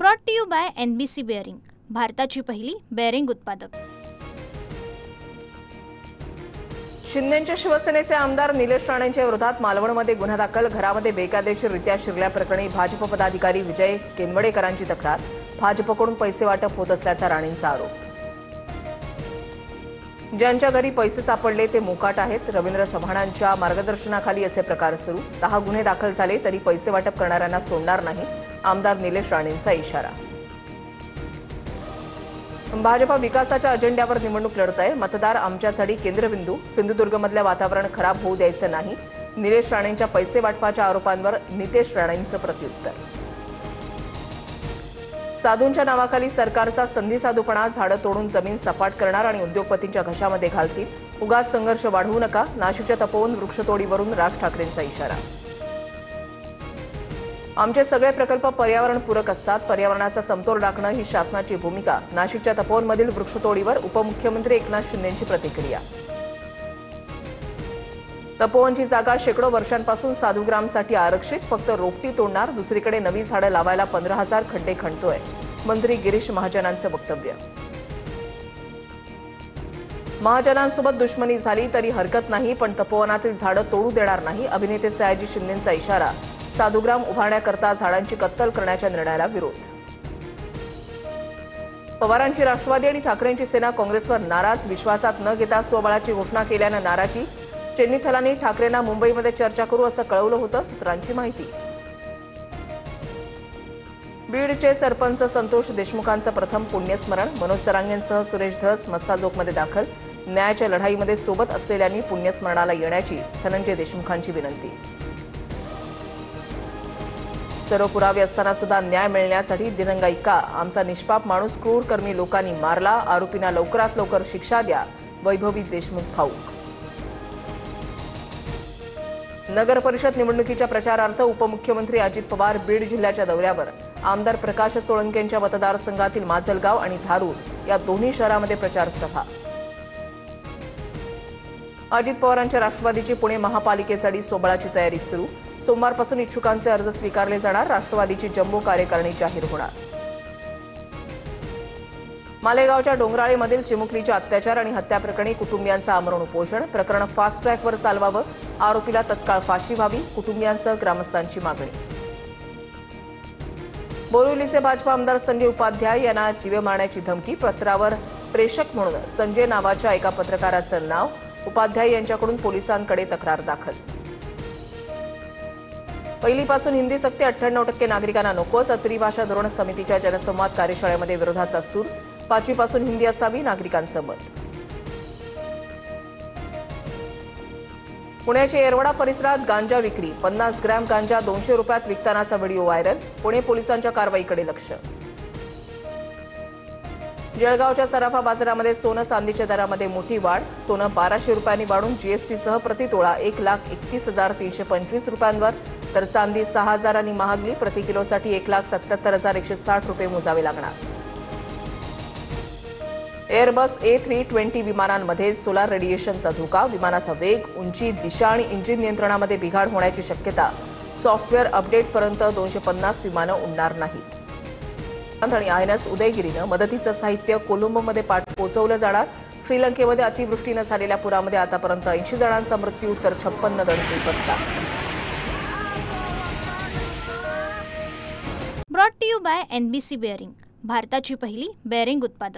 Brought to you by NBC bearing, भारताची पहिली bearing उत्पादक। शिंदेंच्या शिवसेनेचे आमदार निलेश राणेंच्या विरोधात मालवणमध्ये गुन्हा दाखल, घरामध्ये बेकायदेशीररित्या शिरल्याप्रकरणी भाजप पदाधिकारी विजय केनवडेकरांची तक्रार, भाजपकडून पैसे वाटप होत असल्याचा राणेंचा आरोप। ज्यांच्या घरी पैसे सापडले ते मोकाट आहेत, रवींद्र चव्हाणांच्या मार्गदर्शनाखाली असे प्रकार सुरू, 10 गुन्हे दाखल झाले तरी पैसे वाटप करणाऱ्यांना सोडणार नाही, आमदार निलेश राणेंचा इशारा। भाजप विकासाच्या अजेंड्यावर निवडणूक लढत आहे, मतदार आमच्यासाठी केंद्रबिंदू, सिंधुदुर्गमधलं वातावरण खराब होऊ द्यायचं नाही, निलेश राणेंच्या पैसे वाटपाच्या आरोपांवर नितेश राणेंचं प्रत्युत्तर। साधूंच्या नावाखाली सरकारचा संधीसाधूपणा, झाडं तोडून जमीन सपाट करणार आणि उद्योगपतींच्या घशामध्ये घालतील, उगाच संघर्ष वाढवू नका, नाशिकच्या तपोवन वृक्षतोडीवरून राज ठाकरेंचा इशारा। आमचे सगळे प्रकल्प पर्यावरणपूरक असतात, पर्यावरणाचा समतोल राखणं ही शासनाची भूमिका, नाशिकच्या तपोवनमधील वृक्षतोडीवर उपमुख्यमंत्री एकनाथ शिंदेंची प्रतिक्रिया। तपोवनची जागा शेकडो वर्षांपासून साधुग्रामसाठी आरक्षित, फक्त रोपटी तोडणार, दुसरीकडे नवी झाडं लावायला 15,000 खड्डे खणतोय, मंत्री गिरीश महाजनांचं वक्तव्य। महाजनांसोबत दुश्मनी झाली तरी हरकत नाही, पण तपोवनातील झाडं तोडू देणार नाही, अभिनेते सयाजी शिंदेंचा इशारा, साधुग्राम उभारण्याकरता झाडांची कत्तल करण्याच्या निर्णयाला विरोध। पवारांची राष्ट्रवादी आणि ठाकरेंची सेना काँग्रेसवर नाराज, विश्वासात न घेता स्वबळाची घोषणा केल्यानं नाराजी, चेन्नीथलांनी ठाकरेंना मुंबईमध्ये चर्चा करू असं कळवलं होतं, सूत्रांची माहिती। बीडचे सरपंच संतोष देशमुखांचं प्रथम पुण्यस्मरण, मनोज सरांगेंसह सुरेश धस मस्साजोगमध्ये दाखल, न्यायाच्या लढाईमध्ये सोबत असलेल्यांनी पुण्यस्मरणाला येण्याची धनंजय देशमुखांची विनंती। सर्व पुरावे असताना सुद्धा न्याय मिळण्यासाठी दिरंगाई का, आमचा निष्पाप माणूस क्रूरकर्मी लोकांनी मारला, आरोपींना लवकरात लवकर शिक्षा द्या, वैभवी देशमुख भाऊक। नगर परिषद निवडणुकीच्या प्रचारार्थ उपमुख्यमंत्री अजित पवार बीड जिल्ह्याच्या दौऱ्यावर, आमदार प्रकाश सोळंकेंच्या मतदारसंघातील माजलगाव आणि धारूर या दोन्ही शहरांमध्ये प्रचार सभा। अजित पवारांच्या राष्ट्रवादीची पुणे महापालिकेसाठी स्वबळाची तयारी सुरू, सोमवारपासून इच्छुकांचे अर्ज स्वीकारले जाणार, राष्ट्रवादीची जम्बो कार्यकारिणी जाहीर होणार। मालेगावच्या डोंगराळेमधील चिमुकलीच्या अत्याचार आणि हत्याप्रकरणी कुटुंबियांचं आमरण उपोषण, प्रकरण फास्ट ट्रॅकवर चालवावं, आरोपीला तत्काळ फाशी व्हावी, कुटुंबियांसह ग्रामस्थांची मागणी। बोरिवलीचे भाजप आमदार संजय उपाध्याय यांना जीवे मारण्याची धमकी, पत्रावर प्रेषक म्हणून संजय नावाच्या एका पत्रकाराचं नाव, उपाध्याय यांच्याकडून पोलिसांकडे तक्रार दाखल। पहिलीपासून हिंदी सक्ती, 98% नागरिकांना नकोच, त्रिभाषा धोरण समितीच्या जनसंवाद कार्यशाळेमध्ये विरोधाचा सूर, 5वीपासून हिंदी असावी, नागरिकांचं मत। पुण्याच्या येरवडा परिसरात गांजा विक्री, 50 ग्रॅम गांजा 200 रुपयात विकतानाचा व्हिडिओ व्हायरल, पुणे पोलिसांच्या कारवाईकडे लक्ष। जळगावच्या सराफा बाजारामध्ये सोनं चांदीच्या दरामध्ये मोठी वाढ, सोनं 1200 रुपयांनी वाढून जीएसटीसह प्रतितोळा 1,31,325 रुपयांवर, तर चांदी 6,000 महागली, प्रति किलोसाठी 1,77,160 रुपये मोजावे लागणार। एअरबस A320 विमानांमध्ये सोलार रेडिएशनचा धोका, विमानाचा वेग, उंची, दिशा आणि इंजिन नियंत्रणामध्ये बिघाड होण्याची शक्यता, सॉफ्टवेअर अपडेटपर्यंत 250 विमानं उडणार नाहीत। आणि INS उदयगिरीनं मदतीचं साहित्य कोलंबोमध्ये पोहोचवलं जाणार, श्रीलंकेमध्ये अतिवृष्टीनं झालेल्या पुरामध्ये आतापर्यंत 80 जणांचा मृत्यू, तर 56 जण बेपत्ता। Brought to you by NBC bearing, भारताची पहिली बेअरिंग उत्पादक।